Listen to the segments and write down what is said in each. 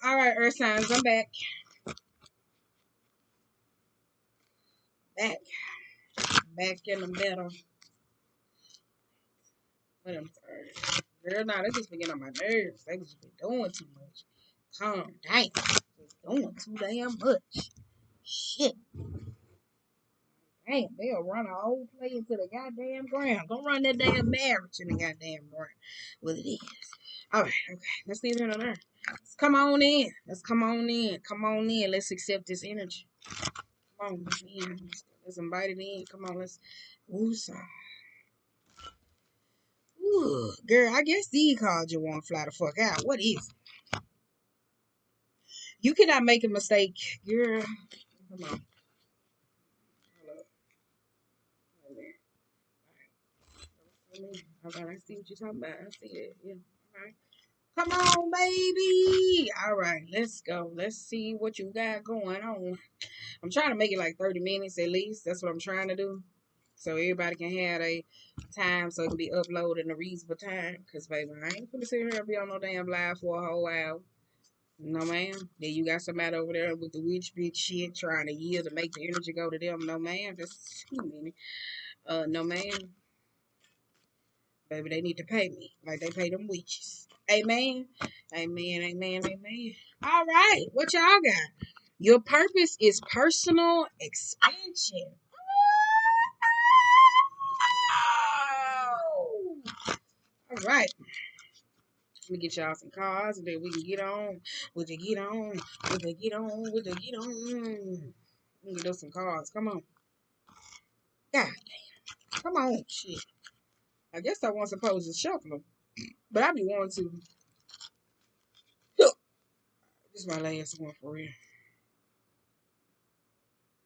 All right, Earth signs, I'm back. Back. Back in the middle. But I'm sorry. Girl, nah, they just been getting on my nerves. They just been doing too much. Calm down. Just doing too damn much. Shit. Damn, they'll run a whole play into the goddamn ground. Go run that damn marriage in the goddamn ground. What it is. Alright, okay. Let's leave it on there. Let's come on in. Let's come on in. Come on in. Let's accept this energy. Come on, let's in. Let's invite it in. Come on, let's. Ooh, ooh, girl, I guess these cards you want to fly the fuck out. What is it? You cannot make a mistake, girl. Come on. Okay, I see what you're talking about. I see it. Yeah. All right. Come on, baby. All right, let's go. Let's see what you got going on. I'm trying to make it like 30 minutes at least. That's what I'm trying to do. So everybody can have a time so it can be uploaded in a reasonable time. Because, baby, I ain't gonna sit here and be on no damn live for a whole hour. No, ma'am. Then you got somebody over there with the witch bitch shit trying to yield to make the energy go to them. No, ma'am. Just too many. No, ma'am. Baby, they need to pay me like they pay them witches. Amen. Amen. Amen. Amen. All right. What y'all got? Your purpose is personal expansion. Oh. All right. Let me get y'all some cards and then we can get on. We can get on. We can get on. We can get on. Let me get us some cards. Come on. God damn. Come on. Shit. I guess I wasn't supposed to shuffle them. But I be wanting to. This is my last one for real.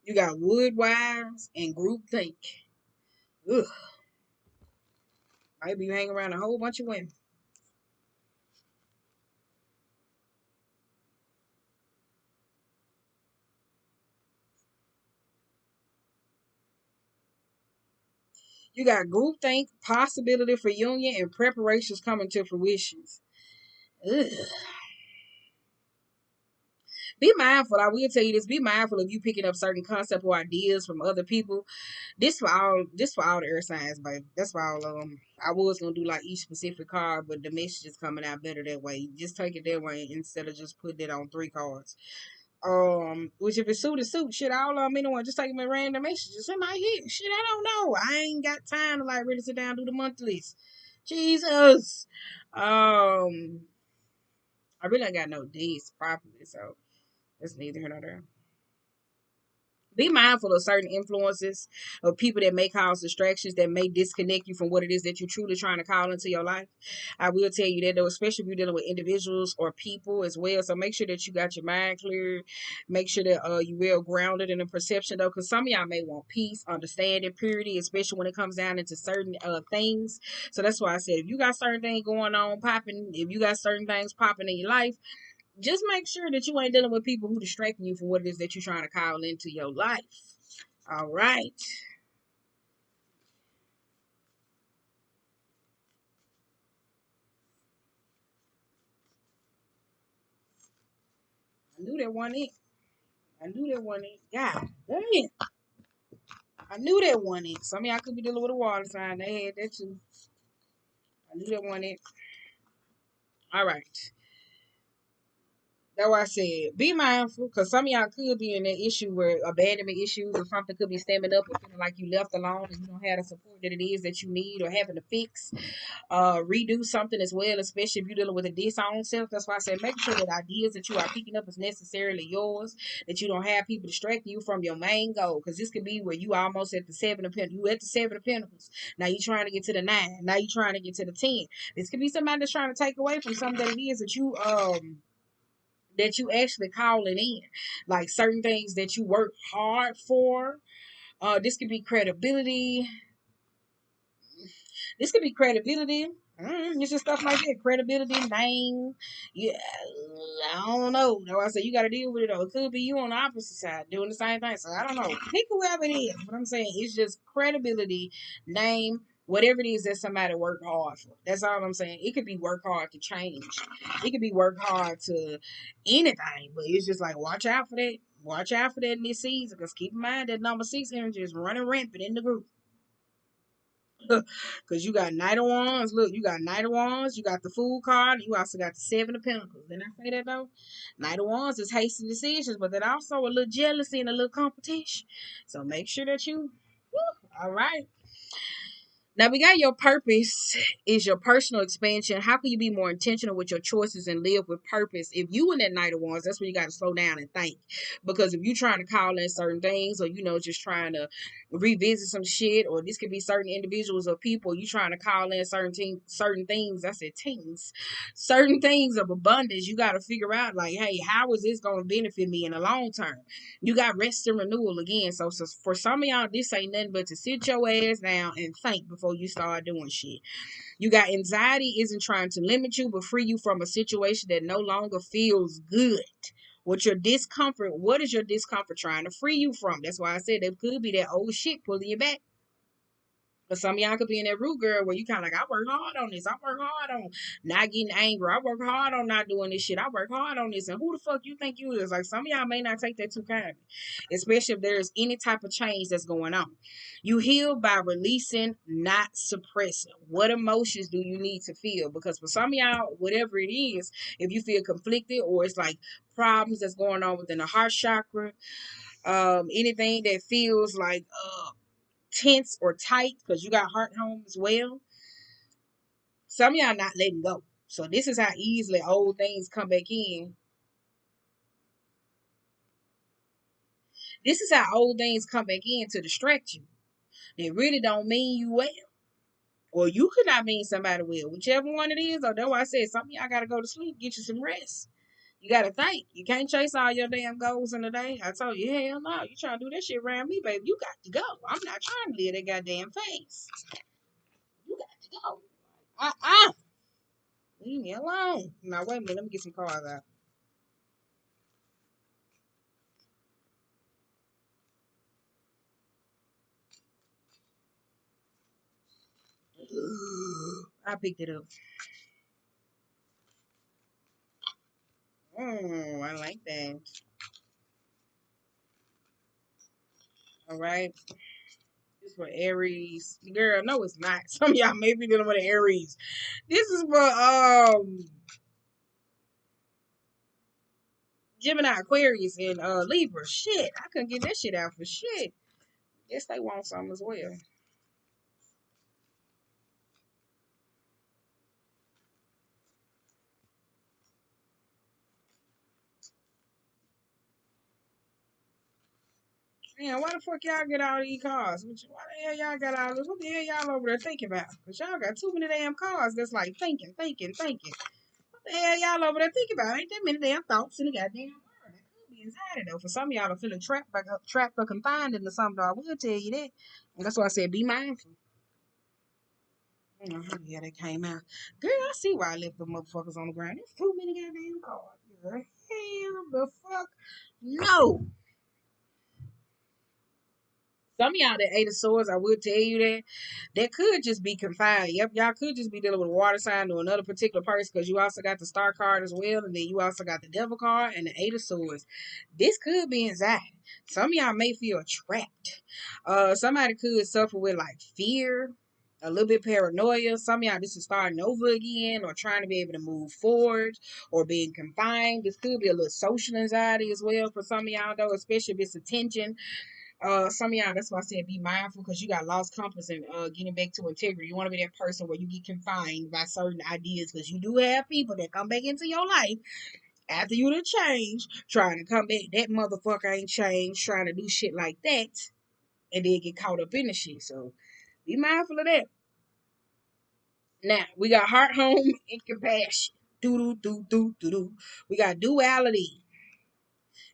You got wood wires and group think. Ugh. Might be hanging around a whole bunch of women. You got groupthink, possibility for union, and preparations coming to fruition. Ugh. Be mindful. I will tell you this. Be mindful of you picking up certain concepts or ideas from other people. This for all. This for all the air signs, baby. That's why I was gonna do like each specific card, but the message is coming out better that way. Just take it that way instead of just putting it on 3 cards. Which if it's suit, it's suit. Shit, all of them anyway. Just take me random messages. It might hit. Shit, I don't know. I ain't got time to like really sit down and do the monthlies. Jesus. I really ain't got no days properly, so that's neither here nor there. Be mindful of certain influences of people that may cause distractions that may disconnect you from what it is that you're truly trying to call into your life. I will tell you that though, especially if you're dealing with individuals or people as well. So make sure that you got your mind clear. Make sure that you well grounded in the perception though, because some of y'all may want peace, understanding, purity, especially when it comes down into certain things. So that's why I said if you got certain things going on popping, if you got certain things popping in your life, just make sure that you ain't dealing with people who distracting you from what it is that you're trying to call into your life. All right. I knew that one in. I knew that one in. God damn. I knew that one in. Some of y'all could be dealing with a water sign. They had that too. I knew that one in. All right. That's why I said be mindful, because some of y'all could be in that issue where abandonment issues or something could be stemming up or feeling like you left alone and you don't have the support that it is that you need or having to fix, redo something as well, especially if you're dealing with a disowned self. That's why I said make sure that ideas that you are picking up is necessarily yours, that you don't have people distracting you from your main goal, because this could be where you almost at the 7 of Pentacles. You at the 7 of Pentacles. Now you're trying to get to the 9. Now you're trying to get to the 10. This could be somebody that's trying to take away from something that it is that you actually calling in, like certain things that you work hard for. This could be credibility. This could be credibility. It's just stuff like that. Credibility, name. Yeah, I don't know. No, I said you got to deal with it though. It could be you on the opposite side doing the same thing. So I don't know. Pick whoever it is. What I'm saying is just credibility, name, Whatever it is that somebody worked hard for. That's all I'm saying. It could be work hard to change. It could be work hard to anything. But it's just like, watch out for that. Watch out for that in this season. Because keep in mind that number 6 energy is running rampant in the group. Because you got Knight of Wands. Look, you got Knight of Wands. You got the Fool card. You also got the Seven of Pentacles. Didn't I say that though? Knight of Wands is hasty decisions, but then also a little jealousy and a little competition. So make sure that you, all right. Now we got your purpose is your personal expansion. How can you be more intentional with your choices and live with purpose? If you in that Knight of Wands, that's where you got to slow down and think. Because if you trying to call in certain things, or just trying to revisit some shit, or this could be certain individuals or people, you trying to call in certain things. I said things, certain things of abundance. You got to figure out like, hey, how is this going to benefit me in the long term? You got rest and renewal again. So for some of y'all, this ain't nothing but to sit your ass down and think before you start doing shit. You got anxiety isn't trying to limit you, but free you from a situation that no longer feels good. What is your discomfort trying to free you from? That's why I said there could be that old shit pulling you back. But some of y'all could be in that root, girl, where you kind of like, I work hard on this. I work hard on not getting angry. I work hard on not doing this shit. I work hard on this. And who the fuck you think you is? Like, some of y'all may not take that too kindly, especially if there's any type of change that's going on. You heal by releasing, not suppressing. What emotions do you need to feel? Because for some of y'all, whatever it is, if you feel conflicted or it's like problems that's going on within the heart chakra, anything that feels like, tense or tight because you got heart home as well. Some of y'all not letting go. So this is how easily old things come back in. This is how old things come back in to distract you. They really don't mean you well. Or you could not mean somebody well. Whichever one it is, or that's why I said some of y'all gotta go to sleep, get you some rest. You gotta think. You can't chase all your damn goals in a day. I told you, hell no, you trying to do that shit around me, baby. You got to go. I'm not trying to live that goddamn face. You got to go. Leave me alone. Now, wait a minute. Let me get some cards out. I picked it up. Oh, I like that. All right. This is for Aries. Girl, no, it's not. Some of y'all may be dealing with Aries. This is for Gemini, Aquarius, and Libra. Shit, I couldn't get that shit out for shit. Guess they want some as well. Man, why the fuck y'all get all these cards? Why the hell y'all got all this? What the hell y'all over there thinking about? Because y'all got too many damn cards that's like thinking. What the hell y'all over there thinking about? Ain't that many damn thoughts in the goddamn world? That could be anxiety though. For some of y'all are feeling trapped or confined into something. I will tell you that. And that's why I said be mindful. Yeah, they came out. Girl, I see why I left the motherfuckers on the ground. There's too many goddamn cards. Girl. Hell the fuck no. Some of y'all that 8 of Swords, I will tell you that could just be confined. Yep, y'all could just be dealing with a water sign or another particular person because you also got the Star card as well, and then you also got the Devil card and the 8 of Swords. This could be anxiety. Some of y'all may feel trapped. Somebody could suffer with like fear, a little bit paranoia. Some of y'all this is starting over again or trying to be able to move forward or being confined. This could be a little social anxiety as well for some of y'all though, especially if it's attention. Some of y'all, that's why I said be mindful because you got lost compass and getting back to integrity. You want to be that person where you get confined by certain ideas because you do have people that come back into your life after you done change, trying to come back. That motherfucker ain't changed, trying to do shit like that, and then get caught up in the shit. So be mindful of that. Now we got heart, home, and compassion. Do do do do do do. We got duality.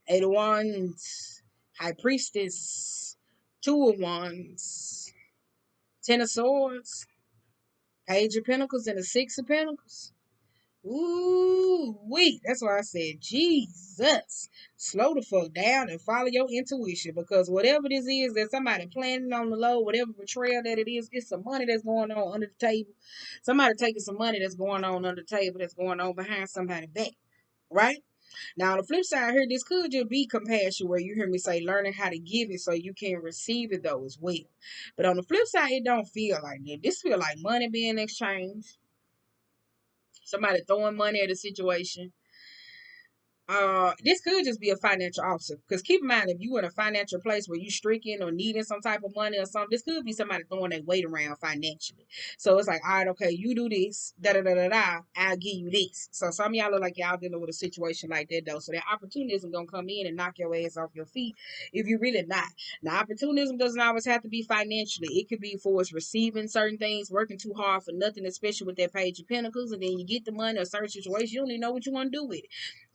8 of Wands, High Priestess, 2 of Wands. 10 of Swords, Page of Pentacles, and the 6 of Pentacles. Ooh, wait. That's why I said, Jesus. Slow the fuck down and follow your intuition, because whatever this is that somebody planning on the low, whatever betrayal that it is, it's some money that's going on under the table. Somebody taking some money that's going on under the table, that's going on behind somebody's back, right? Now, on the flip side here, this could just be compassion, where you hear me say learning how to give it so you can receive it though as well. But on the flip side, it don't feel like that. This feel like money being exchanged, somebody throwing money at a situation. This could just be a financial officer. Because keep in mind, if you in a financial place where you stricken or needing some type of money or something, this could be somebody throwing their weight around financially. So it's like, all right, okay, you do this, da da da da da, I'll give you this. So some of y'all look like y'all dealing with a situation like that though. So that opportunism gonna come in and knock your ass off your feet if you really not. Now, opportunism doesn't always have to be financially. It could be for us receiving certain things, working too hard for nothing, especially with that Page of Pentacles, and then you get the money or certain situation, you don't even know what you want to do with it.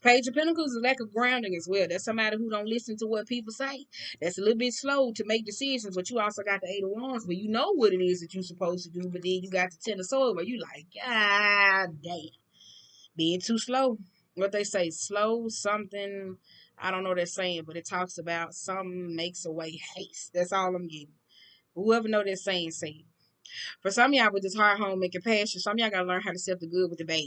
Page of Pentacles is a lack of grounding as well. That's somebody who don't listen to what people say. That's a little bit slow to make decisions, but you also got the Eight of Wands where you know what it is that you're supposed to do, but then you got the Ten of Swords where you like, God damn, being too slow. What they say, slow something, I don't know what they're saying, but it talks about some makes away haste. That's all I'm getting. Whoever know that saying, say it. For some of y'all with this hard home and compassion, some of y'all gotta learn how to accept the good with the bad.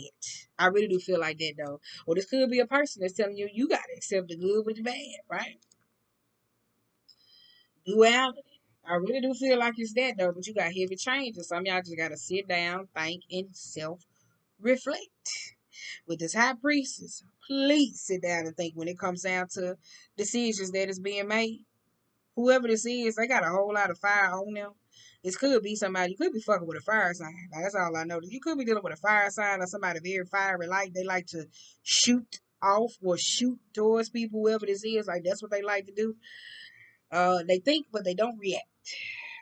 I really do feel like that though. Or this could be a person that's telling you you gotta accept the good with the bad, right? Duality. I really do feel like it's that though, but you got heavy changes. Some of y'all just gotta sit down, think, and self reflect. With this high priestess, please sit down and think when it comes down to decisions that is being made. Whoever this is, they got a whole lot of fire on them. This could be somebody, you could be fucking with a fire sign. Like, that's all I know. You could be dealing with a fire sign or somebody very fiery, like they like to shoot off or shoot towards people, whoever this is. Like, that's what they like to do. They think, but they don't react.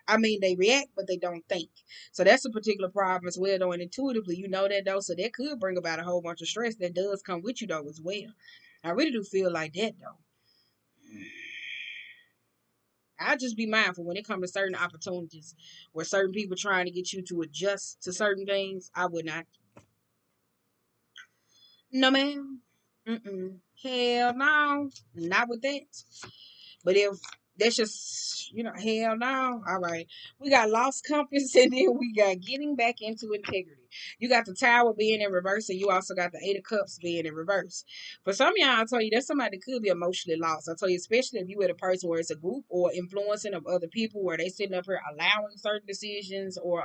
I mean, they react, but they don't think. So that's a particular problem as well, though. And intuitively, you know that, though. So that could bring about a whole bunch of stress that does come with you, though, as well. I really do feel like that, though. I just be mindful when it comes to certain opportunities where certain people trying to get you to adjust to certain things. I would not. No, ma'am. Mm-mm. Hell no. Not with that. But if that's just, hell no. All right. We got lost compass and then we got getting back into integrity. You got the tower being in reverse and you also got the Eight of Cups being in reverse. For some of y'all, I tell you, that's somebody that could be emotionally lost. I tell you, especially if you with a person where it's a group or influencing of other people where they sitting up here allowing certain decisions or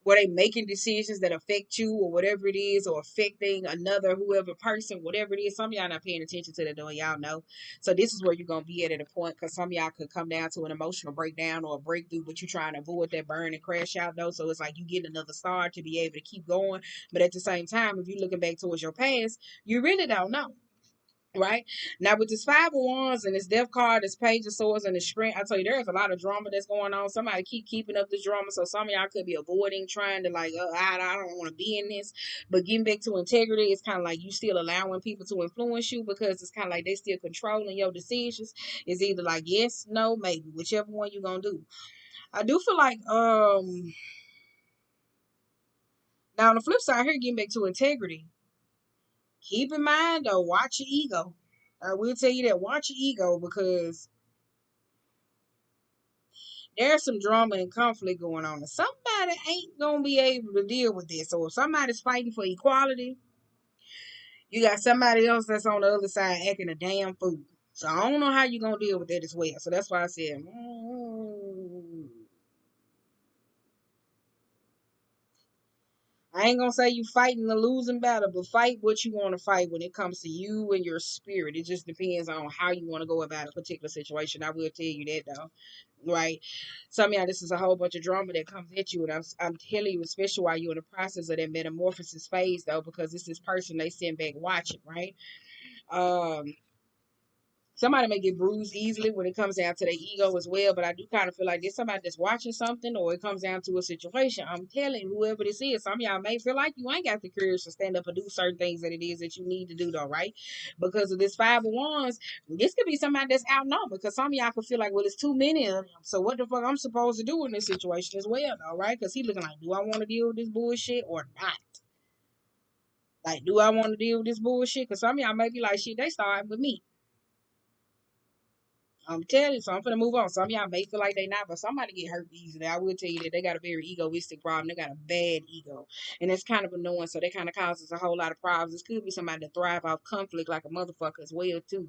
where they making decisions that affect you or whatever it is, or affecting another whoever person, whatever it is. Some of y'all not paying attention to that doing, y'all know. So this is where you're gonna be at a point, because some of y'all could come down to an emotional breakdown or a breakthrough, but you're trying to avoid that burn and crash out though. So it's like you get another star to be able to keep going. But at the same time, if you're looking back towards your past, you really don't know. Right now, with this Five of Wands and this Death card, this Page of Swords, and the Strength, I tell you, there's a lot of drama that's going on. Somebody keep keeping up this drama, so some of y'all could be avoiding, trying to like, I don't want to be in this. But getting back to integrity, it's kind of like you still allowing people to influence you, because it's kind of like they still controlling your decisions. It's either like yes, no, maybe, whichever one you're gonna do. I do feel like now on the flip side here, getting back to integrity. Keep in mind though, watch your ego. I will tell you that, watch your ego, because there's some drama and conflict going on. And somebody ain't gonna be able to deal with this. So if somebody's fighting for equality, you got somebody else that's on the other side acting a damn fool. So I don't know how you're gonna deal with that as well. So that's why I said, I ain't gonna say you fighting the losing battle, but fight what you want to fight when it comes to you and your spirit. It just depends on how you want to go about a particular situation. I will tell you that though, right? Some of y'all, this is a whole bunch of drama that comes at you, and I'm telling you, especially while you're in the process of that metamorphosis phase though, because this is person they sitting back watching, right? Um, Somebody may get bruised easily when it comes down to their ego as well, but I do kind of feel like there's somebody that's watching something, or it comes down to a situation. I'm telling whoever this is, some of y'all may feel like you ain't got the courage to stand up and do certain things that it is that you need to do, though, right? Because of this Five of Wands, this could be somebody that's outnumbered, because some of y'all could feel like, well, it's too many of them. So what the fuck I'm supposed to do in this situation as well, though, right? Because he looking like, do I want to deal with this bullshit or not? Like, do I want to deal with this bullshit? Because some of y'all may be like, shit, they started with me. I'm telling you, so I'm gonna move on. Some of y'all may feel like they not, but somebody get hurt easily. I will tell you that they got a very egoistic problem. They got a bad ego, and it's kind of annoying. So that kind of causes a whole lot of problems. This could be somebody that thrive off conflict like a motherfucker as well too.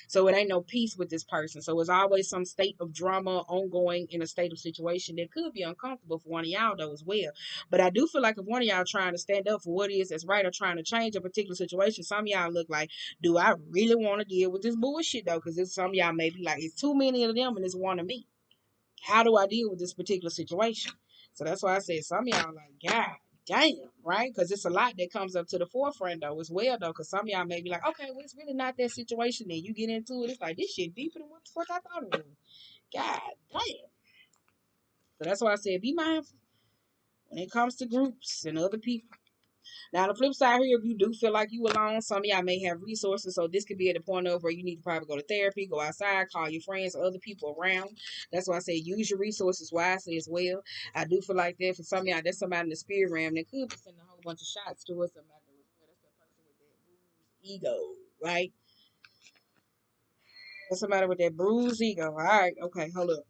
So it ain't no peace with this person. So it's always some state of drama ongoing in a state of situation that could be uncomfortable for one of y'all though as well. But I do feel like if one of y'all trying to stand up for what it is that's right or trying to change a particular situation, some of y'all look like, do I really want to deal with this bullshit though? Because some of y'all may be like, it's too many of them and it's one of me. How do I deal with this particular situation? So that's why I said some of y'all like, God damn, right? Because it's a lot that comes up to the forefront though as well though. Because some of y'all may be like, okay, well it's really not that situation. Then you get into it, it's like this shit deeper than what the fuck I thought it was. God damn. So that's why I said be mindful when it comes to groups and other people. Now, on the flip side here, if you do feel like you alone, some of y'all may have resources. So this could be at the point of where you need to probably go to therapy, go outside, call your friends or other people around. That's why I say use your resources wisely as well. I do feel like that for some of y'all, there's somebody in the spirit realm that could be sending a whole bunch of shots to us. Somebody that's that person with that bruised ego, right? That's somebody with that bruised ego. All right, okay, hold up.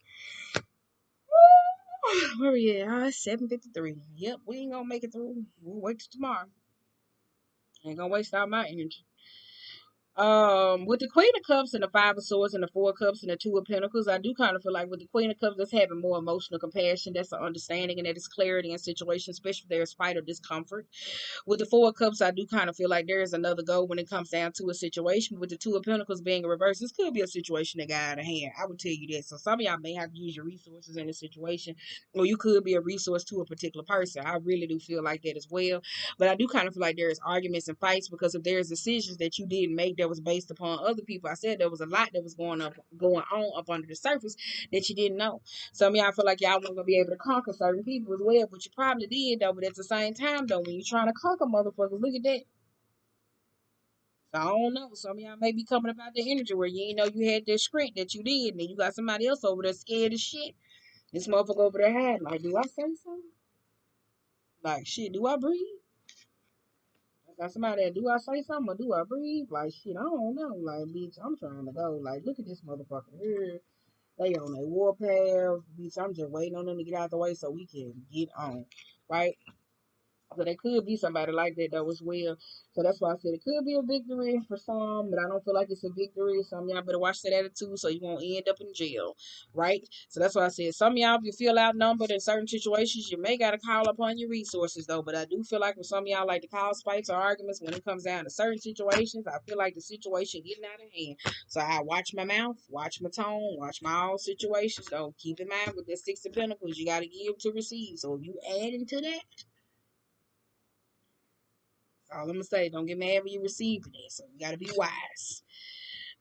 Where we at? 7:53. Yep, we ain't gonna make it through. We'll wait till tomorrow. Ain't gonna waste all my energy. With the Queen of Cups and the Five of Swords and the Four of Cups and the Two of Pentacles, I do kind of feel like with the Queen of Cups, that's having more emotional compassion, that's an understanding, and that is clarity in situations, especially if there's fight or discomfort. With the Four of Cups, I do kind of feel like there is another goal when it comes down to a situation. With the Two of Pentacles being a reverse, this could be a situation that got out of hand. I would tell you that. So some of y'all may have to use your resources in a situation, or you could be a resource to a particular person. I really do feel like that as well. But I do kind of feel like there's arguments and fights because if there's decisions that you didn't make that was based upon other people, I said there was a lot that was going on up under the surface that you didn't know. Some of y'all feel like y'all weren't gonna be able to conquer certain people as well, but you probably did though. But at the same time though, when you're trying to conquer motherfuckers, look at that. So I don't know. Some of y'all may be coming about the energy where you ain't know you had that script that you did, and then you got somebody else over there scared as shit. This motherfucker over there had like, do I say something? Like shit, do I breathe? I got somebody that do I say something or do I breathe? Like shit, I don't know. Like bitch, I'm trying to go. Like look at this motherfucker here. They on their warpath. Bitch, I'm just waiting on them to get out the way so we can get on. Right? So there could be somebody like that though as well. So that's why I said it could be a victory for some, but I don't feel like it's a victory. Some of y'all better watch that attitude so you won't end up in jail, right? So that's why I said some of y'all, if you feel outnumbered in certain situations, you may gotta call upon your resources though. But I do feel like with some of y'all like to cause fights or arguments when it comes down to certain situations, I feel like the situation getting out of hand. So I watch my mouth, watch my tone, watch my all situations. So keep in mind with the Six of Pentacles, you gotta give to receive. So if you add into that. All I'm gonna say, don't get mad when you receive it. So you gotta be wise.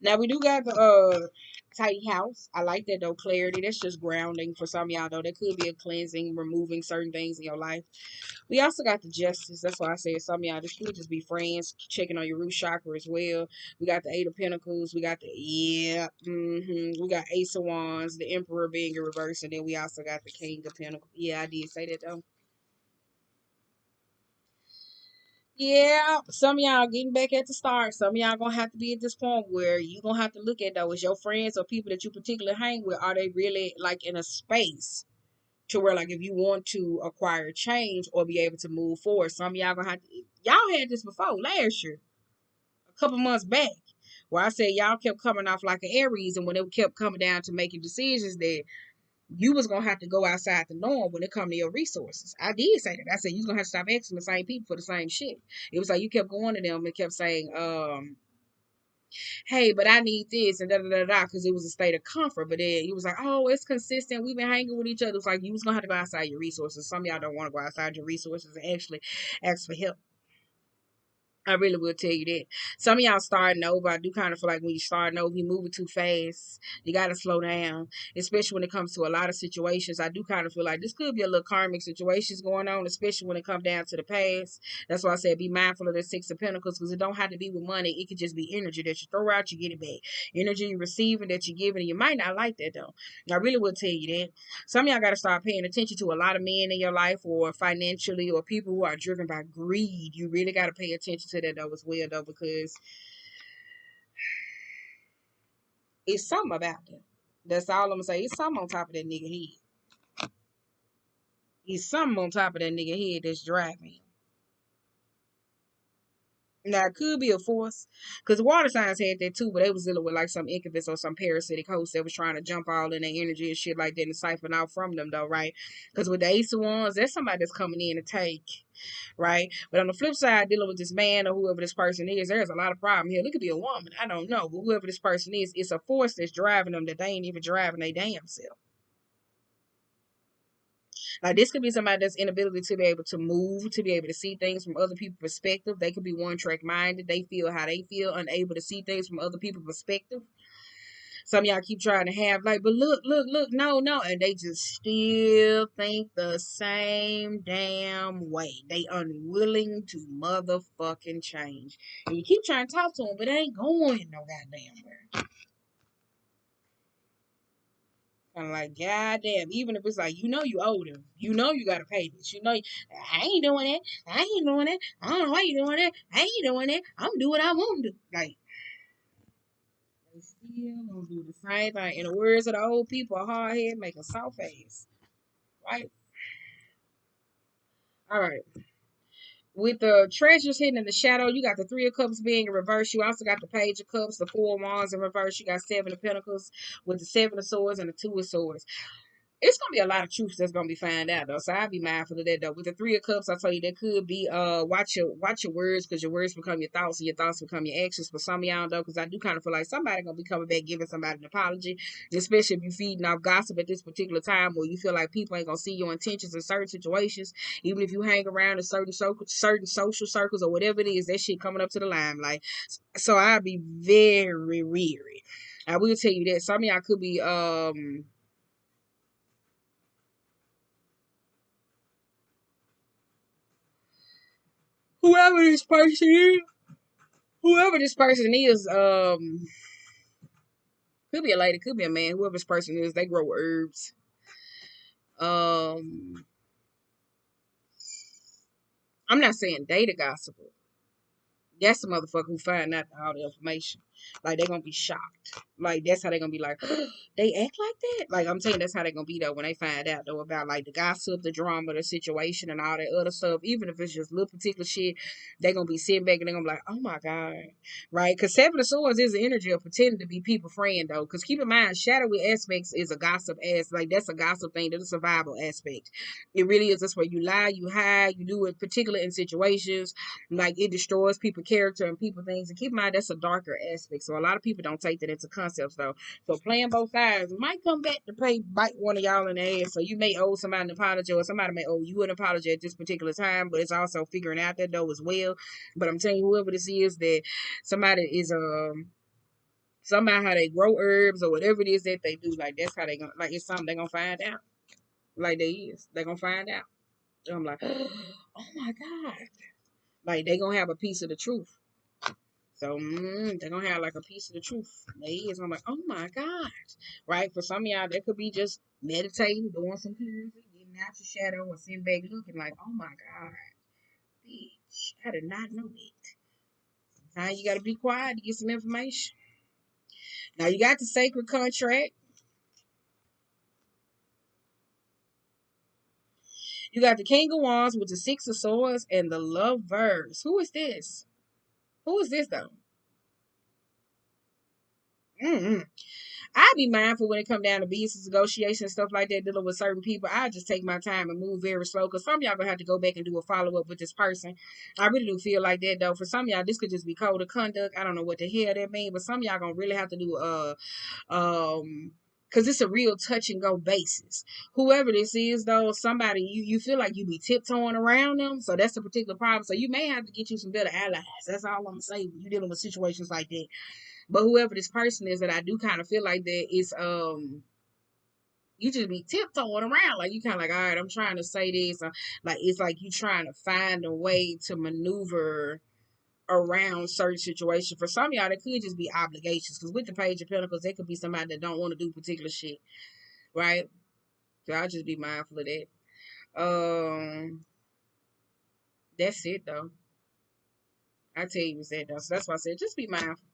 Now we do got the tidy house. I like that though. Clarity. That's just grounding for some of y'all though. That could be a cleansing, removing certain things in your life. We also got the justice. That's why I said some of y'all this could just be friends, checking on your root chakra as well. We got the Eight of Pentacles. We got the We got Ace of Wands, the Emperor being in reverse, and then we also got the King of Pentacles. Yeah, I did say that though. Yeah, some of y'all getting back at the start. Some of y'all gonna have to be at this point where you gonna have to look at those your friends or people that you particularly hang with. Are they really like in a space to where like if you want to acquire change or be able to move forward? Some of y'all gonna have to. Y'all had this before last year, a couple months back, where I said y'all kept coming off like an Aries, and when it kept coming down to making decisions that you was gonna have to go outside the norm when it come to your resources. I did say that. I said you was gonna have to stop asking the same people for the same shit. It was like you kept going to them and kept saying, hey, but I need this and da da da da because it was a state of comfort. But then it was like, oh, it's consistent. We've been hanging with each other. It's like you was gonna have to go outside your resources. Some of y'all don't want to go outside your resources and actually ask for help. I really will tell you that. Some of y'all starting over. I do kind of feel like when you're starting over, you're moving too fast. You got to slow down, especially when it comes to a lot of situations. I do kind of feel like this could be a little karmic situations going on, especially when it comes down to the past. That's why I said be mindful of the Six of Pentacles, because it don't have to be with money. It could just be energy that you throw out, you get it back. Energy you're receiving that you're giving, and you might not like that though. I really will tell you that. Some of y'all got to start paying attention to a lot of men in your life, or financially, or people who are driven by greed. You really got to pay attention to that though as well though, because it's something about them. That's all I'm gonna say. It's something on top of that nigga head. It's something on top of that nigga head that's driving him. Now it could be a force, because water signs had that too, but they was dealing with like some incubus or some parasitic host that was trying to jump all in their energy and shit like that and siphon out from them though, right? Because with the Ace of Wands, that's somebody that's coming in to take, right? But on the flip side, dealing with this man or whoever this person is, there's a lot of problem here. It could be a woman, I don't know, but whoever this person is, it's a force that's driving them that they ain't even driving their damn self. Like this could be somebody that's inability to be able to move, to be able to see things from other people's perspective. They could be one track minded. They feel how they feel, unable to see things from other people's perspective. Some of y'all keep trying to have like, but look, look, look, no, no, and they just still think the same damn way. They unwilling to motherfucking change. And you keep trying to talk to them, but it ain't going no goddamn where. I'm like, goddamn, even if it's like, you owe them. You gotta pay this. I ain't doing it. I ain't doing it. I don't know why you doing it. I ain't doing it. I'm doing what I want to do. Like, they still gonna do the same thing. In the words of the old people, a hard head make a soft ass. Right? All right. With the treasures hidden in the shadow, you got the Three of Cups being in reverse. You also got the Page of Cups, the Four of Wands in reverse. You got Seven of Pentacles with the Seven of Swords and the Two of Swords. It's gonna be a lot of truths that's gonna be found out though. So I'll be mindful of that though. With the Three of Cups, I tell you that could be watch your words, because your words become your thoughts and your thoughts become your actions. For some of y'all though, because I do kind of feel like somebody gonna be coming back giving somebody an apology, especially if you're feeding off gossip at this particular time, or you feel like people ain't gonna see your intentions in certain situations, even if you hang around in certain social circles or whatever it is, that shit coming up to the limelight. So I'll be very weary. I will tell you that some of y'all could be whoever this person is, whoever this person is, could be a lady, could be a man, whoever this person is, they grow herbs. Um, I'm not saying date a gossiper. That's the motherfucker who find out all the information. Like, they gonna be shocked. Like, that's how they gonna be like, they act like that? Like, I'm saying that's how they gonna be, though, when they find out, though, about, like, the gossip, the drama, the situation, and all that other stuff. Even if it's just little particular shit, they gonna be sitting back and they gonna be like, oh, my God. Right? Because Seven of Swords is the energy of pretending to be people friend, though. Because keep in mind, shadowy aspects is a gossip ass. Like, that's a gossip thing. That's a survival aspect. It really is. That's where you lie, you hide, you do it, particularly in situations like it destroys people character and people things. And keep in mind that's a darker aspect. So a lot of people don't take that into concepts though. So playing both sides might come back to bite one of y'all in the ass. So you may owe somebody an apology, or somebody may owe you an apology at this particular time, but it's also figuring out that though as well. But I'm telling you, whoever this is, that somebody is somehow how they grow herbs or whatever it is that they do, like that's how they gonna, like, it's something they gonna find out. Like they gonna find out. And I'm like, oh my God. Like they gonna have a piece of the truth. So they're gonna have like a piece of the truth. They is. I'm like, oh my God. Right? For some of y'all, that could be just meditating, doing some cleansing, getting out your shadow, or sitting back looking like, oh my God, bitch. I did not know that. Now you gotta be quiet to get some information. Now you got the sacred contract. You got the King of Wands with the Six of Swords and the Lovers. Who is this? Who is this though? Mm-hmm. I be mindful when it come down to business negotiations, stuff like that, dealing with certain people. I just take my time and move very slow, because some of y'all gonna have to go back and do a follow up with this person. I really do feel like that though. For some of y'all, this could just be code of conduct. I don't know what the hell that means, but some of y'all gonna really have to do um Because it's a real touch and go basis. Whoever this is, though, somebody you feel like you be tiptoeing around them. So that's a particular problem. So you may have to get you some better allies. That's all I'm gonna say when you're dealing with situations like that. But whoever this person is, that I do kind of feel like that is you just be tiptoeing around. Like you kind of like, all right, I'm trying to say this. Like it's like you trying to find a way to maneuver around certain situations. For some of y'all, it could just be obligations. Because with the Page of Pentacles, there could be somebody that don't want to do particular shit, right? So I'll just be mindful of that. That's it though. I tell you what's that though. So that's why I said just be mindful.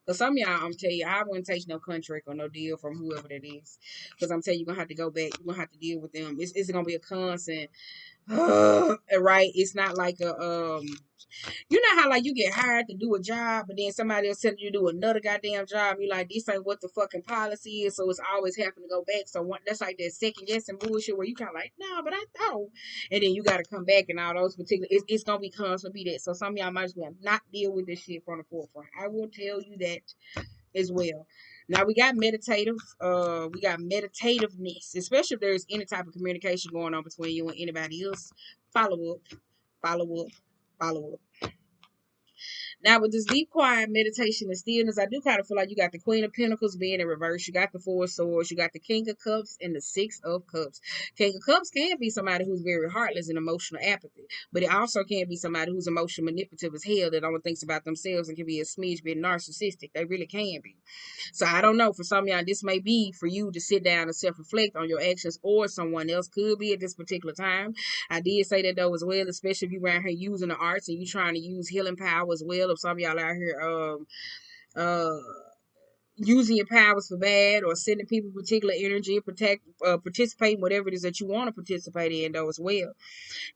Cause some of y'all, I'm telling you, I wouldn't take no contract or no deal from whoever that is. Cause I'm telling you, you're gonna have to go back. You're gonna have to deal with them. It's gonna be a constant, right? It's not like a you know how like you get hired to do a job, but then somebody else telling you to do another goddamn job. You like this ain't what the fucking policy is, so it's always having to go back. So that's like that second guessing bullshit where you kind of like, no, but I thought, and then you got to come back and all those particular. It's gonna be constantly be that. So some of y'all might as well not deal with this shit from the forefront. I will tell you that as well. Now we got we got meditativeness, especially if there's any type of communication going on between you and anybody else. Follow up, follow up, follow up. Now, with this deep, quiet meditation and stillness, I do kind of feel like you got the Queen of Pentacles being in reverse. You got the Four of Swords. You got the King of Cups and the Six of Cups. King of Cups can be somebody who's very heartless and emotional apathy, but it also can be somebody who's emotional manipulative as hell that only thinks about themselves and can be a smidge bit narcissistic. They really can be. So I don't know. For some of y'all, this may be for you to sit down and self-reflect on your actions, or someone else could be at this particular time. I did say that though as well, especially if you around here using the arts and you trying to use healing power as well. If some of y'all out here uh using your powers for bad or sending people particular energy, participate whatever it is that you want to participate in though as well.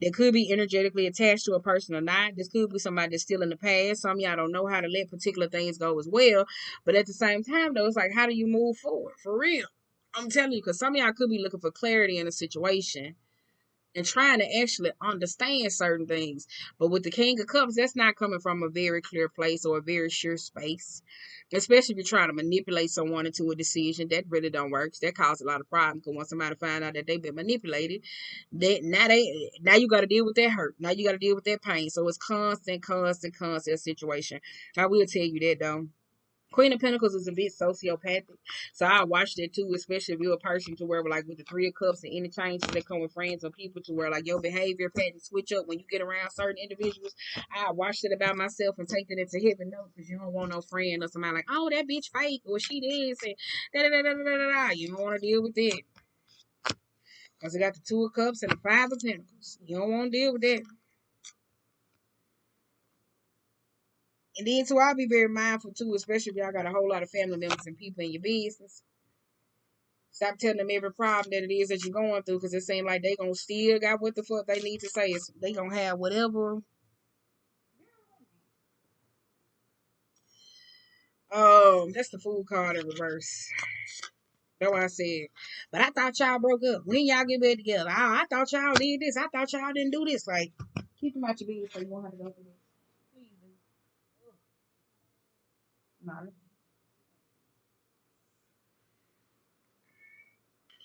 They could be energetically attached to a person or not. This could be somebody that's still in the past. Some of y'all don't know how to let particular things go as well. But at the same time, though, it's like, how do you move forward? For real. I'm telling you, because some of y'all could be looking for clarity in a situation and trying to actually understand certain things. But with the King of Cups, that's not coming from a very clear place or a very sure space. Especially if you're trying to manipulate someone into a decision, that really don't work. That causes a lot of problems. Because once somebody find out that they've been manipulated, now you got to deal with that hurt. Now you got to deal with that pain. So it's constant situation. I will tell you that though. Queen of Pentacles is a bit sociopathic, so I watch that too, especially if you're a person to where, like, with the Three of Cups and any changes that come with friends or people, to where, like, your behavior pattern switch up when you get around certain individuals. I watched it about myself and take that into heaven note because you don't want no friend or somebody like, oh, that bitch fake or she this and da da da da da da. You don't want to deal with that because it got the Two of Cups and the Five of Pentacles. You don't want to deal with that. And then too, I'll be very mindful too, especially if y'all got a whole lot of family members and people in your business. Stop telling them every problem that it is that you're going through, because it seems like they gonna still got what the fuck they need to say. They gonna have whatever. That's the Fool card in reverse. That's what I said. But I thought y'all broke up. When y'all get back together? I thought y'all did this. I thought y'all didn't do this. Like, keep them out your business so you won't have to go through this. Please. No.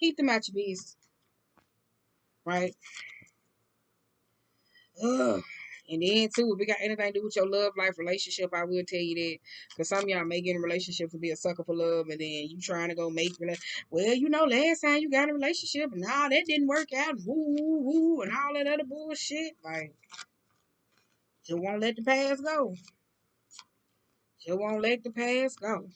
Keep them out your business. Right? Ugh. And then too, if it got anything to do with your love life relationship, I will tell you that. Because some of y'all may get in relationships to be a sucker for love, and then you trying to go make well, you know, last time you got in a relationship, and nah, that didn't work out, and woo woo woo, and all that other bullshit. Like, just won't let the past go. Just won't let the past go.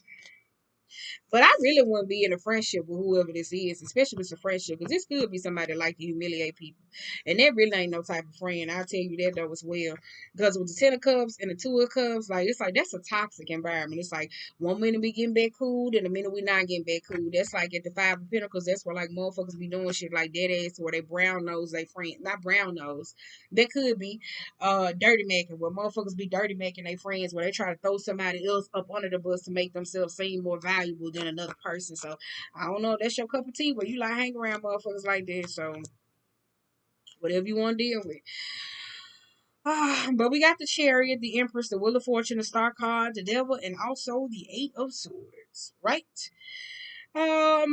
But I really wouldn't be in a friendship with whoever this is, especially if it's a friendship, because this could be somebody that like to humiliate people. And that really ain't no type of friend. I'll tell you that though as well. Because with the Ten of Cups and the Two of Cups, like, it's like that's a toxic environment. It's like one minute we getting back cool, and the minute we not getting back cool. That's like at the Five of Pentacles, that's where like motherfuckers be doing shit like that ass, where they brown nose they friend. Not brown nose. That could be dirty macking, where motherfuckers be dirty macking their friends, where they try to throw somebody else up under the bus to make themselves seem more valuable than another person. So I don't know if that's your cup of tea, where you like hang around motherfuckers like that. So whatever you want to deal with. But we got the Chariot, the Empress, the Wheel of Fortune, the Star card, the Devil, and also the Eight of Swords. Right? Right.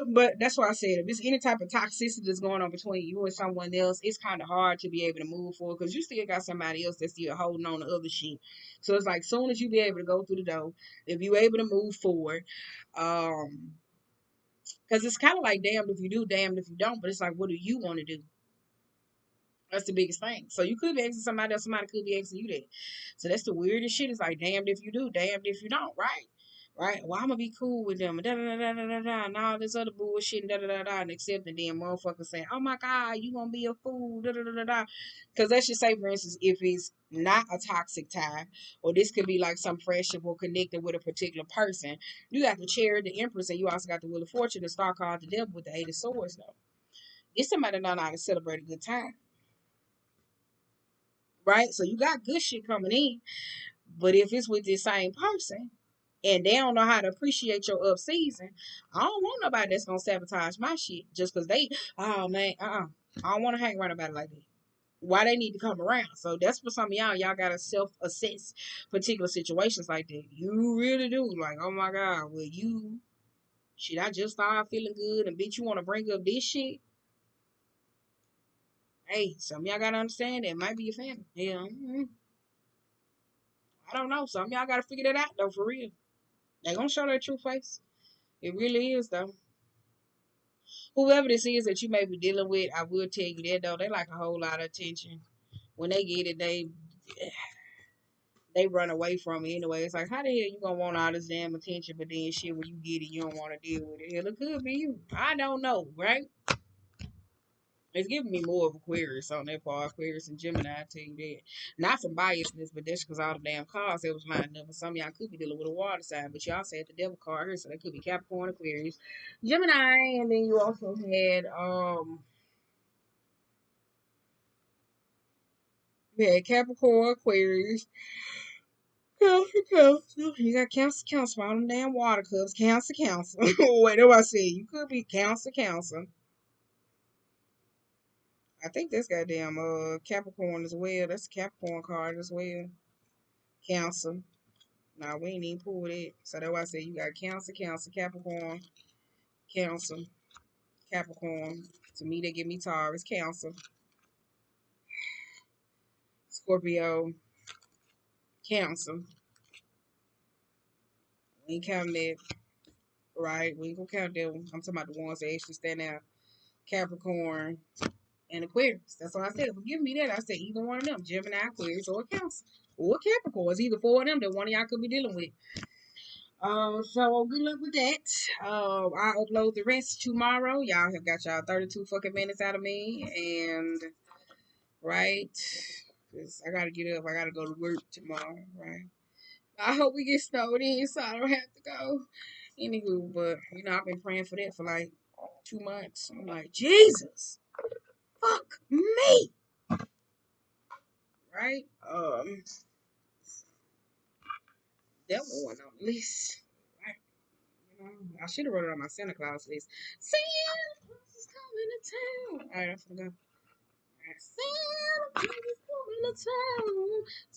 But that's why I said if it's any type of toxicity that's going on between you and someone else, it's kind of hard to be able to move forward because you still got somebody else that's still holding on to other shit. So it's like soon as you be able to go through the door, if you able to move forward, um, because it's kind of like damned if you do, damned if you don't. But it's like, what do you want to do? That's the biggest thing. So you could be asking somebody else, somebody could be asking you that. So that's the weirdest shit. It's like damned if you do, damned if you don't, right? Right? Well, I'm gonna be cool with them, and da da da da da da, and all this other bullshit, and da da da da, and accepting them motherfuckers saying, "Oh my God, you gonna be a fool," da da da da da. Because let's just say, for instance, if it's not a toxic tie, or this could be like some friendship or connected with a particular person, you got the Chariot, the Empress, and you also got the Wheel of Fortune, the Star card, the Devil with the Eight of Swords, though. It's somebody that know how to celebrate a good time, right? So you got good shit coming in. But if it's with the same person and they don't know how to appreciate your up season, I don't want nobody that's gonna sabotage my shit just because they, oh man, I don't want to hang around about it like that. Why they need to come around? So that's for some of y'all. Y'all gotta self-assess particular situations like that. You really do. Like, oh my God, well you shit, I just started feeling good and bitch you wanna bring up this shit. Hey, some of y'all gotta understand that might be your family. Yeah. I don't know. Some of y'all gotta figure that out though, for real. They gonna show their true face. It really is though. Whoever this is that you may be dealing with, I will tell you that though, they like a whole lot of attention. When they get it, they run away from it anyway. It's like, how the hell you gonna want all this damn attention, but then shit when you get it, you don't want to deal with it. Hell, it could be you. I don't know, right? It's giving me more of Aquarius on that part. Aquarius and Gemini, I tell you that. Not from biasness, but that's because all the damn cards that was lined up. And some of y'all could be dealing with a water sign, but y'all said the devil card here, so that could be Capricorn, Aquarius, Gemini, and then you also had Capricorn, Aquarius, Cancer. You got Cancer, Cancer, all them damn water cups. Cancer, Cancer. Wait, what I said? You could be Cancer, Cancer. I think that's goddamn Capricorn as well. That's a Capricorn card as well. Cancer. Nah, we ain't even pulled it. So that's why I said you got Cancer, Cancer, Capricorn, Cancer, Capricorn. To me, they give me Taurus, Cancer, Scorpio, Cancer. We ain't counting that, right? We ain't gonna count them. I'm talking about the ones that actually stand out. Capricorn and Aquarius. That's what I said. Forgive me that. I said either one of them, Gemini, Aquarius, or Cancer, or Capricorn. It's either four of them that one of y'all could be dealing with. So good luck with that. I'll upload the rest tomorrow. Y'all have got y'all 32 fucking minutes out of me, and right, 'cause I gotta get up. I gotta go to work tomorrow. Right. I hope we get snowed in so I don't have to go. Anywho, but I've been praying for that for like 2 months. I'm like, Jesus, fuck me, right? That one on the list. Right. I should have wrote it on my Santa Claus list. Santa Claus is coming to town. All right, I'm gonna go. Santa Claus is coming to town.